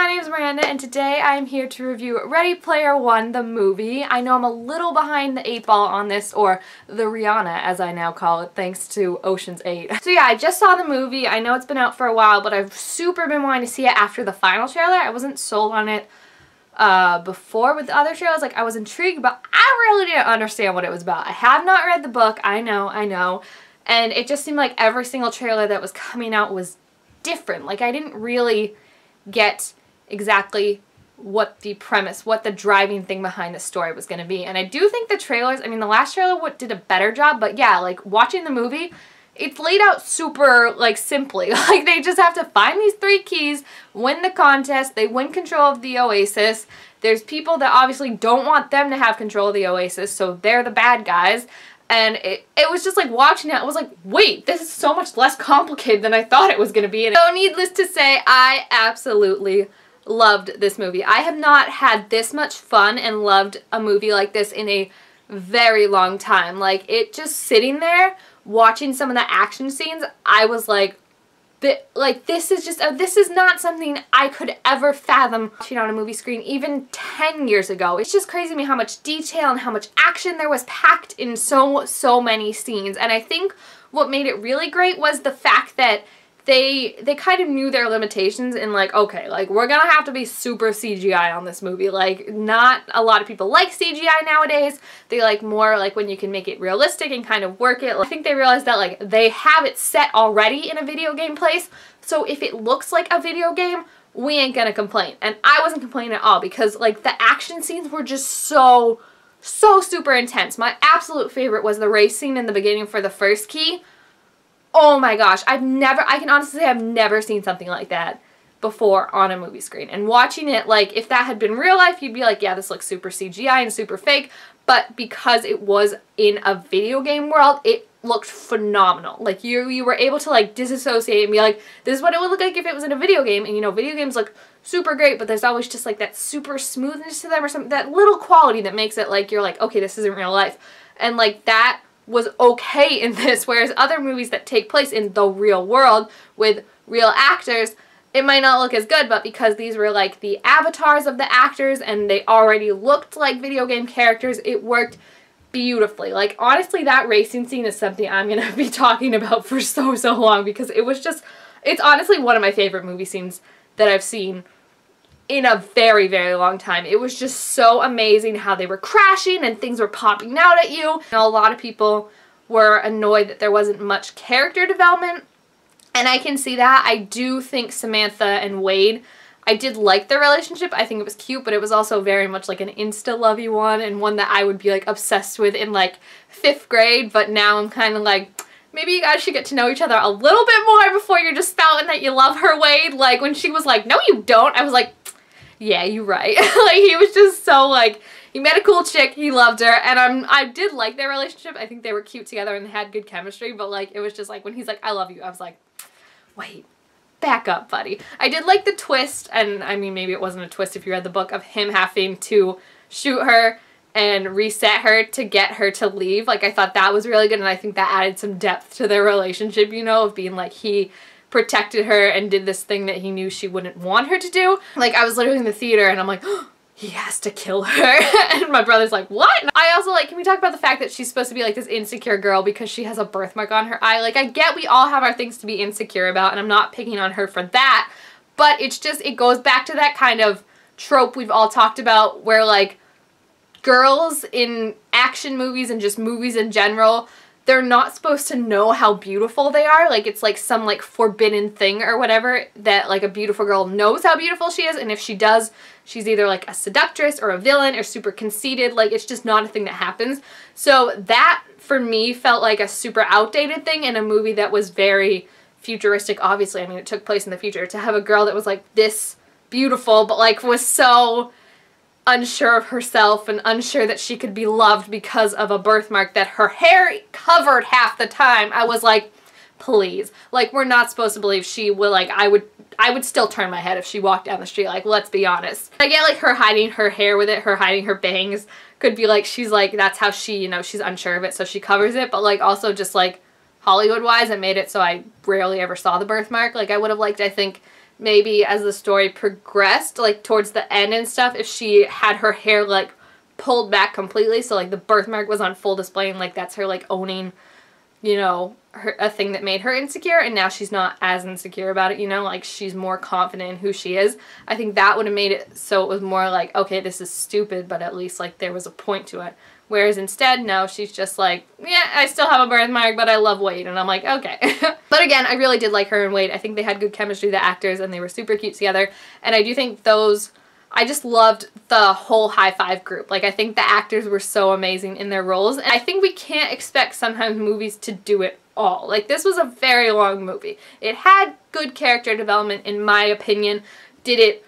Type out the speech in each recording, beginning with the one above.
my name is Miranda and today I'm here to review Ready Player One, the movie. I know I'm a little behind the 8 ball on this, or the Rihanna as I now call it, thanks to Ocean's 8. So yeah, I just saw the movie. I know it's been out for a while, but I've super been wanting to see it after the final trailer. I wasn't sold on it before with the other trailers. Like, I was intrigued, but I really didn't understand what it was about. I have not read the book, I know, and it just seemed like every single trailer that was coming out was different. Like, I didn't really get exactly what the premise, what the driving thing behind the story was going to be. And I do think the trailers, I mean, the last trailer did a better job, but yeah, like, watching the movie, it's laid out super, like, simply. Like, they just have to find these 3 keys, win the contest, they win control of the Oasis. There's people that obviously don't want them to have control of the Oasis, so they're the bad guys. And it was just like watching it, I was like, wait, this is so much less complicated than I thought it was going to be. And so needless to say, I absolutely loved this movie. I have not had this much fun and loved a movie like this in a very long time. Like, it just sitting there, watching some of the action scenes, I was like, this is not something I could ever fathom watching on a movie screen even 10 years ago. It's just crazy to me how much detail and how much action there was packed in so many scenes. And I think what made it really great was the fact that they kind of knew their limitations and, like, okay, like, we're gonna have to be super CGI on this movie. Like, not a lot of people like CGI nowadays. They like more like when you can make it realistic and kind of work it. I think they realized that, like, they have it set already in a video game place, so if it looks like a video game, we ain't gonna complain. And I wasn't complaining at all because, like, the action scenes were just so super intense. My absolute favorite was the race scene in the beginning for the first key. Oh my gosh, I can honestly say I've never seen something like that before on a movie screen. And watching it, like, if that had been real life, you'd be like, yeah, this looks super CGI and super fake. But because it was in a video game world, it looked phenomenal. Like, you were able to, like, disassociate and be like, this is what it would look like if it was in a video game. And, you know, video games look super great, but there's always just, like, that super smoothness to them or something, that little quality that makes it, like, you're like, okay, this isn't real life. And, like, that was okay in this, whereas other movies that take place in the real world with real actors, it might not look as good, but because these were like the avatars of the actors and they already looked like video game characters, it worked beautifully. Like, honestly, that racing scene is something I'm gonna be talking about for so long because it was just, it's honestly one of my favorite movie scenes that I've seen in a very long time. It was just so amazing how they were crashing and things were popping out at you. A lot of people were annoyed that there wasn't much character development, and I can see that. I do think Samantha and Wade, I did like their relationship. I think it was cute, but it was also very much like an insta-lovey one, and one that I would be, like, obsessed with in, like, 5th grade, but now I'm kind of like, maybe you guys should get to know each other a little bit more before you're just spouting that you love her, Wade. Like, when she was like, no you don't, I was like, yeah, you're right. Like, he was just so, like, he met a cool chick, he loved her, and I did like their relationship. I think they were cute together and they had good chemistry, but, like, it was just like, when he's like, I love you, I was like, wait, back up, buddy. I did like the twist, and I mean, maybe it wasn't a twist if you read the book, of him having to shoot her and reset her to get her to leave. Like, I thought that was really good, and I think that added some depth to their relationship, you know, of being like, he protected her and did this thing that he knew she wouldn't want her to do. Like, I was literally in the theater and I'm like, oh, he has to kill her. And my brother's like, what? And I also, like, can we talk about the fact that she's supposed to be like this insecure girl because she has a birthmark on her eye? Like, I get we all have our things to be insecure about, and I'm not picking on her for that, but it's just, it goes back to that kind of trope we've all talked about where, like, girls in action movies and just movies in general, they're not supposed to know how beautiful they are. Like, it's like some, like, forbidden thing or whatever that, like, a beautiful girl knows how beautiful she is, and if she does, she's either, like, a seductress or a villain or super conceited. Like, it's just not a thing that happens. So that, for me, felt like a super outdated thing in a movie that was very futuristic. Obviously, I mean, it took place in the future. To have a girl that was, like, this beautiful, but, like, was so unsure of herself and unsure that she could be loved because of a birthmark that her hair covered half the time. I was like, please. Like, we're not supposed to believe she will, like, I would still turn my head if she walked down the street, like, let's be honest. I get, like, her hiding her hair with it, her hiding her bangs, could be like, she's like, that's how she, you know, she's unsure of it, so she covers it, but, like, also just, like, Hollywood-wise, it made it so I rarely ever saw the birthmark. Like, I would have liked, I think, maybe as the story progressed, like towards the end and stuff, if she had her hair like pulled back completely, so like the birthmark was on full display and like that's her like owning, you know, a thing that made her insecure, and now she's not as insecure about it, you know, like she's more confident in who she is. I think that would have made it so it was more like, okay, this is stupid, but at least like there was a point to it. Whereas instead, no, she's just like, yeah, I still have a birthmark, but I love Wade. And I'm like, okay. But again, I really did like her and Wade. I think they had good chemistry, the actors, and they were super cute together. And I do think those, I just loved the whole High Five group. Like, I think the actors were so amazing in their roles. And I think we can't expect sometimes movies to do it all. Like, this was a very long movie. It had good character development, in my opinion. Did it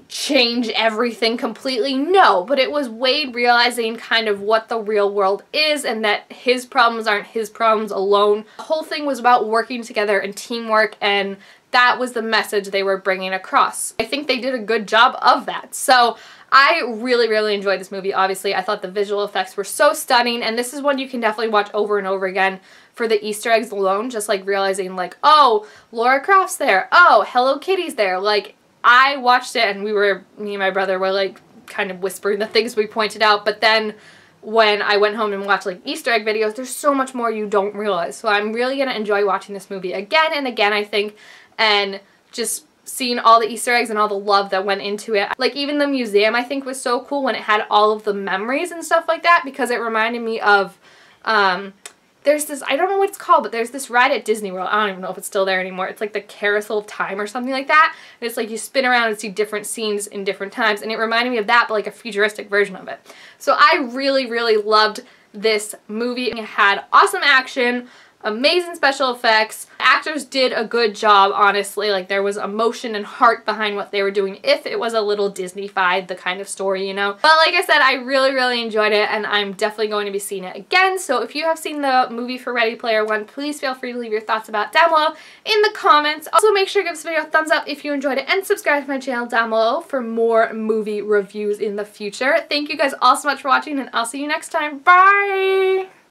change everything completely? No, but it was Wade realizing kind of what the real world is and that his problems aren't his problems alone. The whole thing was about working together and teamwork, and that was the message they were bringing across. I think they did a good job of that. So I really, really enjoyed this movie. Obviously, I thought the visual effects were so stunning, and this is one you can definitely watch over and over again for the Easter eggs alone, just like realizing like, oh, Laura Croft's there, oh, Hello Kitty's there. Like, I watched it and me and my brother were like kind of whispering the things we pointed out, but then when I went home and watched like Easter egg videos, there's so much more you don't realize. So I'm really going to enjoy watching this movie again and again, I think, and just seeing all the Easter eggs and all the love that went into it. Like, even the museum I think was so cool when it had all of the memories and stuff like that, because it reminded me of there's this, I don't know what it's called, but there's this ride at Disney World. I don't even know if it's still there anymore. It's like the Carousel of Time or something like that. And it's like you spin around and see different scenes in different times. And it reminded me of that, but like a futuristic version of it. So I really, really loved this movie. It had awesome action, amazing special effects. Actors did a good job, honestly. Like, there was emotion and heart behind what they were doing, if it was a little Disney-fied, the kind of story, you know. But like I said, I really, really enjoyed it, and I'm definitely going to be seeing it again. So if you have seen the movie for Ready Player One, please feel free to leave your thoughts about it down below in the comments. Also, make sure to give this video a thumbs up if you enjoyed it, and subscribe to my channel down below for more movie reviews in the future. Thank you guys all so much for watching, and I'll see you next time. Bye!